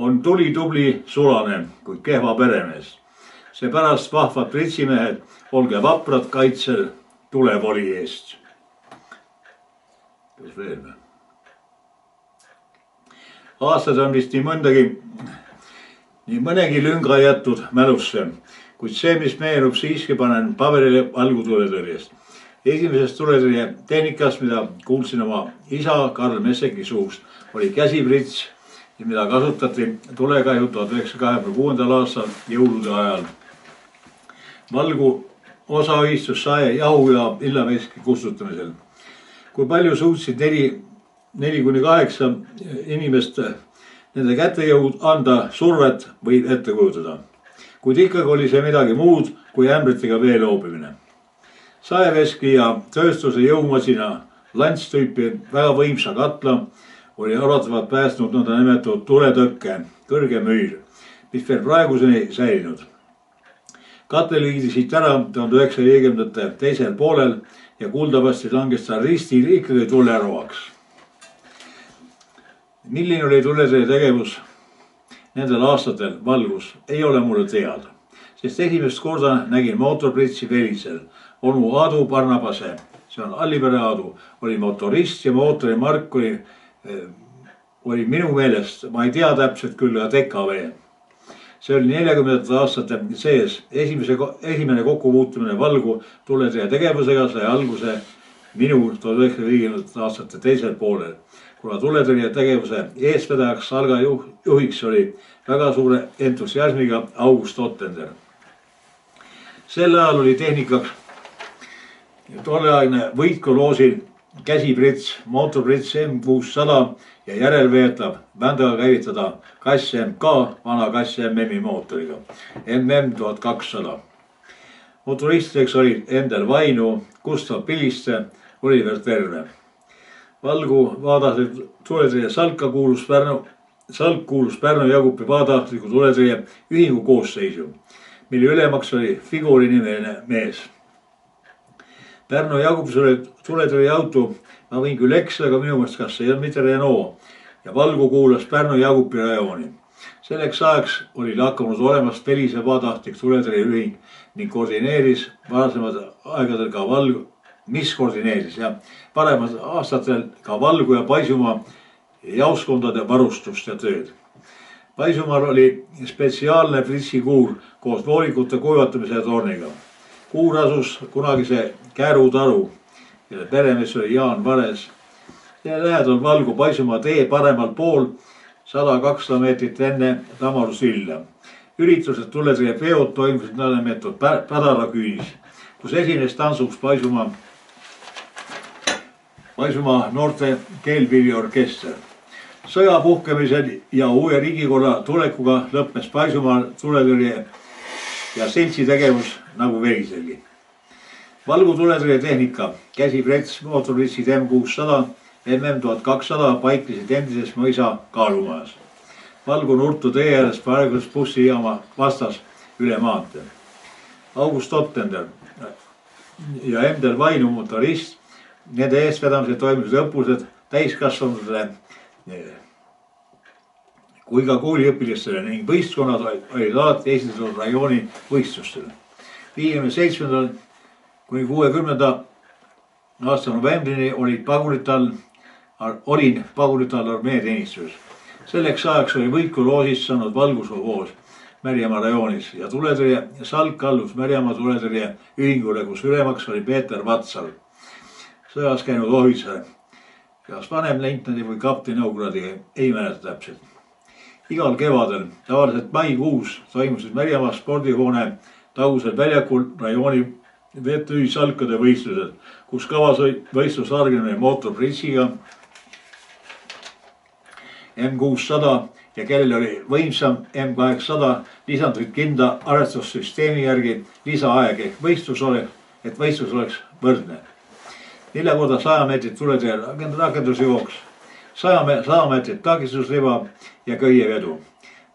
on tulitubli sulane, kuid kehva peremees. Seepärast vahvad pritsimehed, olge vaprad kaitsel tulevoli eest. Kas veel või? Aastad on vist nii mõnegi lünga jättud mälusse, kuid see, mis meenub siiski, panen paberile valgutuletõrjest. Esimesest tuletõrje tehnikast, mida kuulsin oma isa Karl Messeki suust, oli käsiprits, mida kasutati tulekahju 1926. aastal jõulude ajal. Valgu osaühistus sai jahu ja villaveski kustutamisel. Kui palju suutsid 4–8 inimest nende kätejõud anda survet võib ette kujutada. Kuid ikkagi oli see midagi muud kui ämbritega vee loobimine. Saeveski ja tööstuse jõumasina lantstüüpi väga võimsa katla oli arvatavalt päästnud nõnda nimetatud tuletõkke kõrge müür, mis veel praeguseni säilinud. Katel viidi siit ära 1950. teisel poolel ja kuuldavasti langes ta ristil ikkagi tuleroaks. Milline oli tuletõrje tegevus nendel aastatel Valgus, ei ole mulle teada, sest esimest korda nägin mootorpritsi Velisel. Onu Aadu Barnabase, see on Allipere Aadu, oli motorist ja mootori mark oli minu meelest, ma ei tea täpselt küll, aga TKV. See oli 40. aastate sees. Esimene kokkupuutumine Valgu tuletõrje tegevusega sai alguse minu 1950. aastate teisel poolel, kuna tuletõrje tegevuse eestvedajaks salga juhiks oli väga suure entusiasmiga August Ottender. Sel ajal oli tehnikaks tolleaegne võitkoloosil käsiprits, mootorprits M600 ja järelveetav vändaga käivitada kass MK vana kass MM-i mootoriga MM 1200. Motoristideks olid Endel Vainu, Gustav Piliste, Oliver Terve. Valgu vabatahtliku tuletõrje salk kuulus Pärnu-Jaagupi vabatahtliku tuletõrje ühingu koosseisu, mille ülemaks oli Figuri nimeline mees. Pärnu-Jaagupis oli tuletõrje auto, ma võin küll eksida, aga minu mõttes kas see ei olnud mitte Renault ja Valgu kuulas Pärnu-Jaagupi rajooni. Selleks ajaks oli hakanud olemas Pelise vabatahtlik tuletõrje ühing ning koordineeris varasemad aegadel ka Valgu, mis koordineeris ja paremad aastatel ka Valgu ja Paisumaa jaoskondade varustust ja tööd. Paisumaal oli spetsiaalne pritsikuur koos voolikute kuivatamise ja torniga. Kuur asus kunagise Kärutaru, kelle peremees oli Jaan Vares. Selle lähedal Valgu Paisumaa tee paremal pool 100–200 meetrit enne Tamaru silla. Üritused tuletõrje peod toimusid nõndanimetatud Pädaraküünis, kus esines tantsuks Paisumaa noorte keelpilliorkester. Sõja puhkemisel ja uue riigikorra tulekuga lõppes Paisumaal tuletõrje ja seltsi tegevus nagu Veliselgi. Valgu tuletõrje tehnika, käsiprets, mootorpritsid M600, MM 1200 paiklesid endises mõisa kaalumajas. Valgu Nurtu tee ääres praeguses bussijaama vastas üle maantee. August Ottender ja Endel Vainu motorist, nende eestvedamisel toimusid õppused täiskasvanutele kui ka kooliõpilastele ning võistkonnad olid alati esindatud rajooni võistlustele. 57. kuni 60. aasta novembrini olin pagunital armeeteenistuses. Selleks ajaks oli võitkoloosis saanud valgusvoos Märjamaa rajoonis ja tuletõrje salk allus Märjamaa tuletõrje ühingule, kus ülemaks oli Peeter Vatsal, sõjas käinud ohvitser. Kas vanemleitnandi või kapteni augradiga ei mäleta täpselt. Igal kevadel, tavaliselt maikuus, toimusid Märjamaa spordihoone Tagusel väljakul rajooni VTÜ salkade võistlused, kus kavas oli võistlusargimine mootorpritsiga M600 ja kellel oli võimsam M800 lisandusid kindla arvestussüsteemi järgi lisaaeg ehk võistlus oleks võrdne. 4x100 meetrit tuletõrje rakendusjooks, 100 meetrit takistusriba ja köievedu.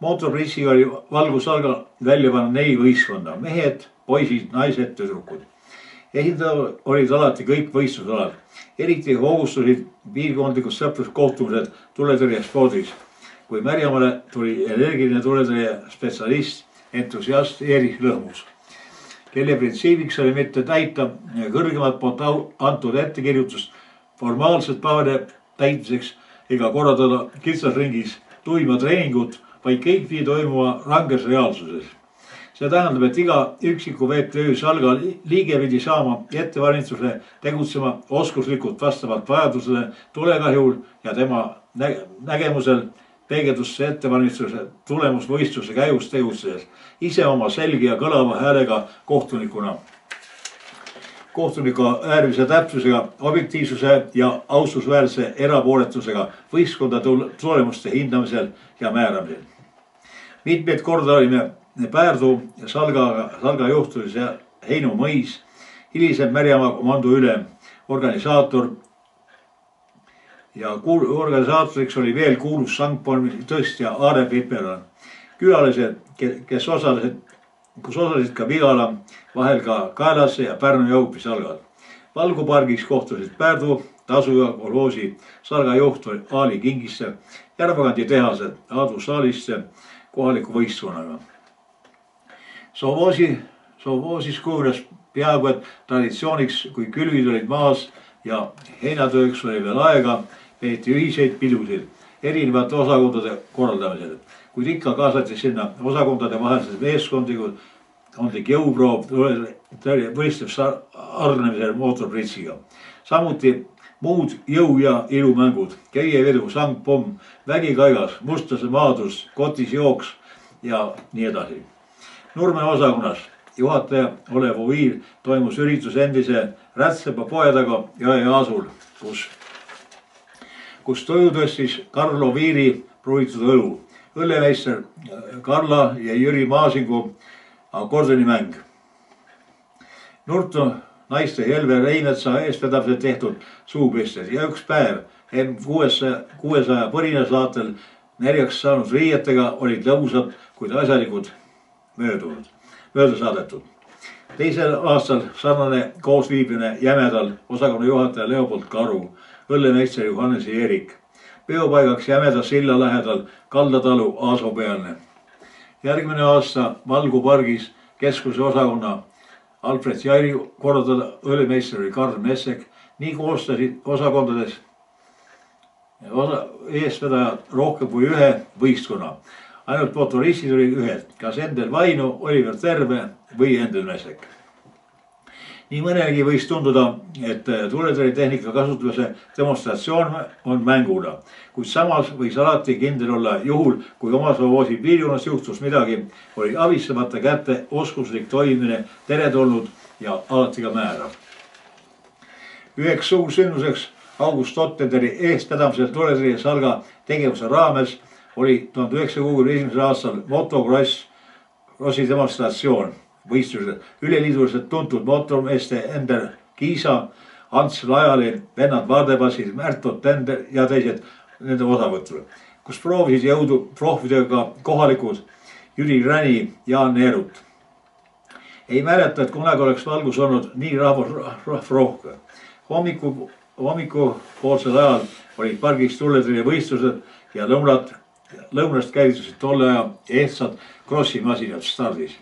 Mootorpritsiga oli valgusalga välja pannud 4 võistkonda, mehed, poisid, naised, tüdrukud. Esindajad olid alati kõik võistlusalad, eriti hoogustusid piirkondlikud sõpruskohtumised tuletõrje spordis. kui Märjamaale tuli energiline tuletõrje spetsialist, entusiast Erich Lõhmus, kelle printsiibiks oli mitte täita kõrgemat poolt antud ettekirjutust formaalselt päevade täitmiseks ega korraldada kitsas ringis tuima treeningut, vaid kõik pidi toimuma ranges reaalsuses. See tähendab, et iga üksiku VTÜ Salga liige pidi saama ettevalmistuse tegutsema oskuslikult vastavalt vajadusele tulekahjul ja tema nägemusel peegeldusse ettevalmistuse tulemusvõistluse käigus tegutsedes, ise oma selge ja kõlava häälega kohtuniku äärmise täpsusega, objektiivsuse ja austusväärse erapooletusega võistkonda tulemuste hindamisel ja määramisel. Mitmeid korda olime Päärdu ja Salga juhtulis ja Heinu Mõis, hilisem Märjamaa komando ülem, organisaator ja organisaatoriks oli veel kuulus sangpolmi tõstja Aare Piperan. Külalised, kes osalesid ka Vigala, vahel ka Kaelasse ja Pärnu Jõupi Salgal. Valgupargis kohtusid Pärdu, Tasuja, kolhoosi Salga juht Ali Kingisse, Järvakandi tehased Aadu Saalisse kohaliku võistkonnaga. Sovoosis kujunes peaaegu et traditsiooniks, kui külvid olid maas ja heinatööks oli veel aega, peeti ühiseid pidusid erinevate osakondade korraldamisel, kuid ikka kaasati sinna osakondade vahelised meeskondlik jõuproov võistlevs arnemisel mootorpritsiga. Samuti muud jõu- ja ilumängud, käievedu, sangpomm, vägikaigas, mustlase maadlus, kotis jooks ja nii edasi. Nurme osakonnas juhataja Olev Oviir toimus üritus endise Rätsepa poe taga Jõe Aasul, kus toju tõstis Karl Oviiri pruugitud õlu, õllemeister Karla ja Jüri Maasingu akordonimäng. Nurtu naiste Helve Reimetsa eestvedamisel tehtud suupested ja üks päev M600 põrina saatel närjaks saanud riietega olid lõbusad, kuid asjalikud mööda saadetud. Teisel aastal sarnane koosviibimine Jämedal osakonna juhataja Leopold Karu, õllemeister Johannes Eerik, peopaigaks Jämeda silla lähedal Kaldatalu Aasopealne. Järgmine aasta Valgu pargis keskuse osakonna Alfred Jairi korraldada õllemeister oli Karl Messek, nii koostasid osakondades eestvedaja rohkem kui ühe võistkonna. Ainult motoristid olid ühed, kas Endel Vainu, Oliver Terve või Endel Messek. Nii mõnelgi võis tunduda, et tuletõrjetehnika kasutamise demonstratsioon on mänguna, kuid samas võis alati kindel olla juhul, kui omasoosi piirkonnas juhtus midagi, oli abistamata käte oskuslik toimimine teretulnud ja alati ka määrav. Üheks suursündmuseks August Ottenderi eestvedamisel tuletõrje Salga tegevuse raames oli 1961. aastal motokrossi demonstratsioon võistlusel. Üleliiduliselt tuntud motormeeste Ender Kiisa, Ants Lajali, vennad Vardepassid, Märt Ottender ja teised nende osavõtul, kus proovisid jõudu prohvidega kohalikud Jüri Räni, Jaan Neerut. Ei mäleta, et kunagi oleks Valgus olnud nii rahvusrohke. Hommikupoolsel ajal olid pargis tuletõrje võistlused ja lõunast käivitusid tolle aja ehtsad krossimasinad stardis.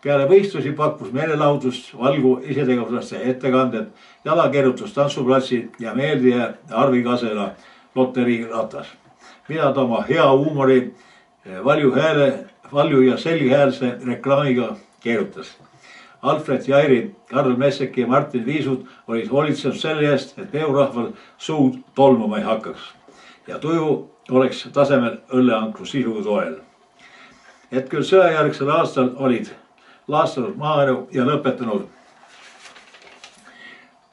Peale võistlusi pakkus meelelahutust Valgu isetegevuslaste ettekanded, jalakeerutus tantsuplatsi ja meeldija Arvi Kasela loteriiratas, mida ta oma hea huumori, valju ja selghäälse reklaamiga keerutas. Alfred Jairi, Karl Messek ja Martin Viisud olid hoolitsenud selle eest, et peorahval suud tolmuma ei hakkaks ja tuju oleks tasemel õlleankru sisuga toel. Et küll sõjajärgsel aastal olid laastanud maaelu ja lõpetanud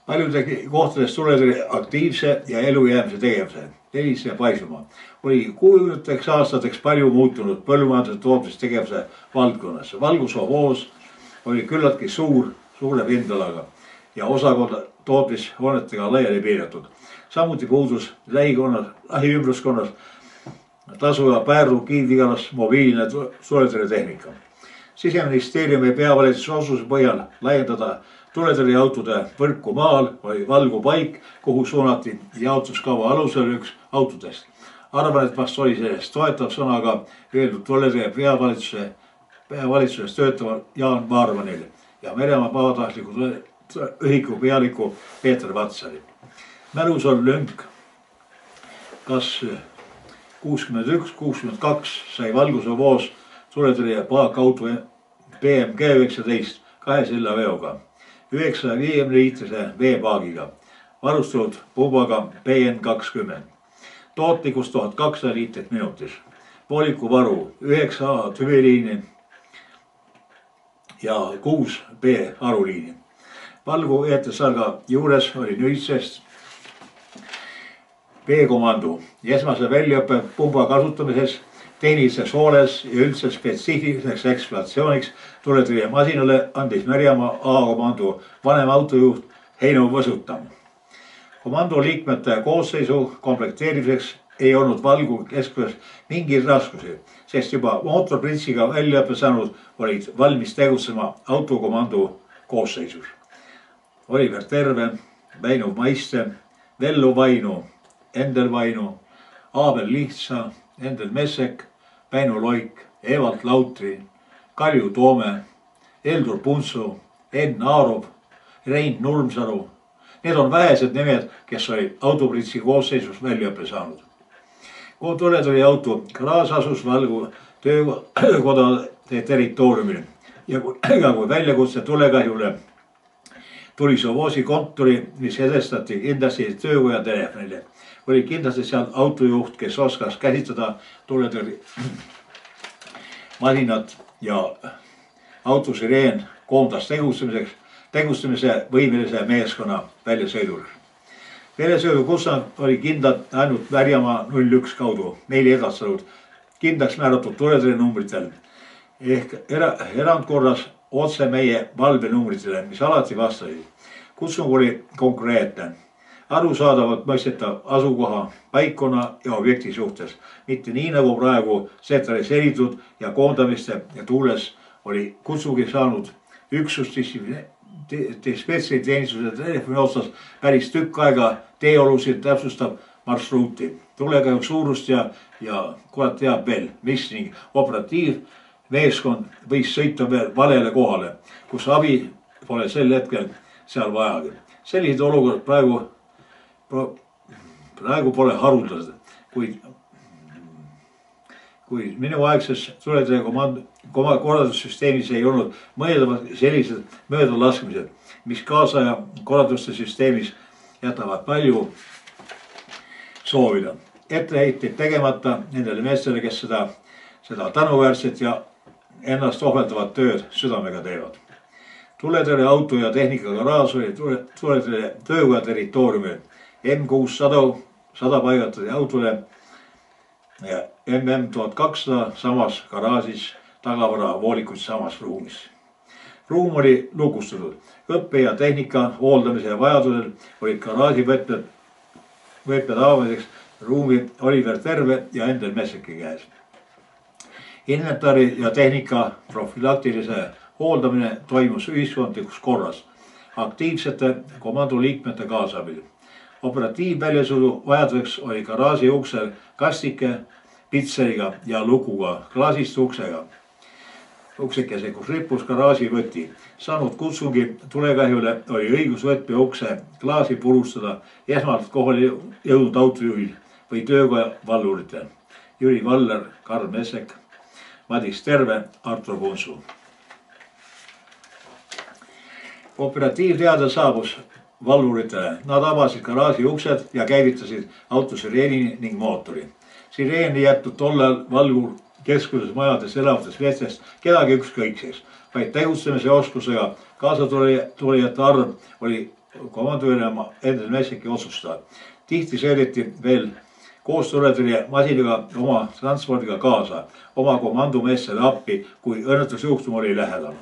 paljudegi kohtades tuletõrje aktiivse ja elujäämise tegevuse, Elisse ja Paisumaa, oli 60 aastateks palju muutunud põllumajanduse tootmistegevuse valdkonnas. Valgu sovhoos oli küllaltki suure pindalaga ja osakonda tootmishoonetega laiali piiratud. Samuti puudus lähiümbruskonnas Tasuja, Pärnu, Kiiv-Vigalas mobiilne tuletõrjetehnika. Siseministeeriumi peavalitsuse otsuse põhjal laiendada tuletõrjeautode võrku maal oli Valgu paik, kuhu suunati jaotuskava alusel üks autodest. arvan, et vast oli sellest toetav sõnaga öeldud tollele peavalitsuses töötaval Jaan Vaarmanile ja Meremaa vabatahtliku ühiku pealiku Peeter Vatsali. Mälus on lünk, kas 61-62 sai valguse voos tuletõrje paakauto BMG 19 kahe silla veoga, 950 liitrise veepaagiga, varustatud pumbaga PN20, tootlikkus 1200 liitrit minutis, vooliku varu 9A tüviliini ja 6B haruliini. Valgu eetesalga juures oli nüüdsest B-komando esmase väljaõppe pumba kasutamises, tehnilises hooles ja üldse spetsiifiliseks ekspluatatsiooniks tuletõrje masinale andis Märjamaa A-komando vanem autojuht Heino Võsutam. Komando liikmete koosseisu komplekteerimiseks ei olnud Valgu keskuses mingeid raskusi, sest juba mootorprintsiga väljaõppe saanud olid valmis tegutsema autokomando koosseisus. Oliver Terve, Väino Maiste, Vello Vainu, Endel Vainu, Aabel Lihtsa, Endel Messek, Väino Loik, Evald Lautri, Kalju Toome, Eldur Puntsu, Enn Aarov, Rein Nurmsalu. Need on vähesed nimed, kes olid autopritsi koosseisus väljaõppe saanud. Tuletõrje auto garaaž asus Valgu töökodade territooriumil ja kui väljakutse tulekahjule tuli Sovoosi kontori, mis edestati kindlasti töökoja telefonile. Oli kindlasti seal autojuht, kes oskas käsitleda tuletõrje masinat ja autosireen koondas tegutsemise võimelise meeskonna väljasõidul. Väljasõidu kutsang oli kindlalt ainult Märjamaa 01 kaudu meile edastatud kindlaks määratud tuletõrje numbritel ehk erandkorras otse meie valvenumbritele, mis alati vastasid. Kutsung oli konkreetne, arusaadavalt mõistetav asukoha, paikkonna ja objekti suhtes, mitte nii nagu praegu tsentraliseeritud ja koondamiste ja tuules oli kutsungi saanud üksus spetsialiteenistuse telefoni otsas päris tükk aega teeolusid täpsustab marsruuti, tulekahju suurust ja kurat teab veel, mis ning operatiivmeeskond võis sõita veel valele kohale, kus abi pole sel hetkel seal vajagi. Sellised olukorrad praegu pole haruldased, kuid minuaegses tuletõrje korraldussüsteemis ei olnud mõeldavad sellised möödalaskmised, mis kaasaja korralduste süsteemis jätavad palju soovida. Etteheiteid tegemata nendele meestele, kes seda tänuväärset ja ennast ohveldavat tööd südamega teevad. Tuletõrje auto ja tehnika garaaž oli tuletõrje töökoja territooriumil. M600 paigatati autole ja MM1200 samas garaažis, tagavara voolikuid samas ruumis. Ruum oli lukustatud. Õppe ja tehnika hooldamise vajadusel olid garaaži võtmed avamiseks ruumi Oliver Terve ja Endel Messeki käes. Inventari ja tehnika profülaktilise hooldamine toimus ühiskondlikus korras, aktiivsete komando liikmete kaasabil. Operatiivväljasõidu vajaduseks oli garaaži uksel kastike, pitseriga ja lukuga, klaasist uksekese, kus rippus garaaži võti. Saanud kutsungi tulekahjule oli õigus võtme ukse klaasi purustada esmalt kohale jõudnud autojuhil või töökoja valluritel. Jüri Valler, Karl Messek, Madis Terve, Artur Puntsu. Operatiivteade saabus valvuritele. Nad avasid garaaži uksed ja käivitasid auto sireeni ning mootori. Sireen ei jätnud tollal Valgu keskuses majades elavatest meestest kedagi ükskõikseks, vaid tegutsemise oskusega kaasatulijate arv oli komandöörima Endel Messeki otsustada. Tihti sõideti veel koos tuletõrje masinaga oma transpordiga kaasa, oma komandomeestele appi, kui õnnetusjuhtum oli lähedal.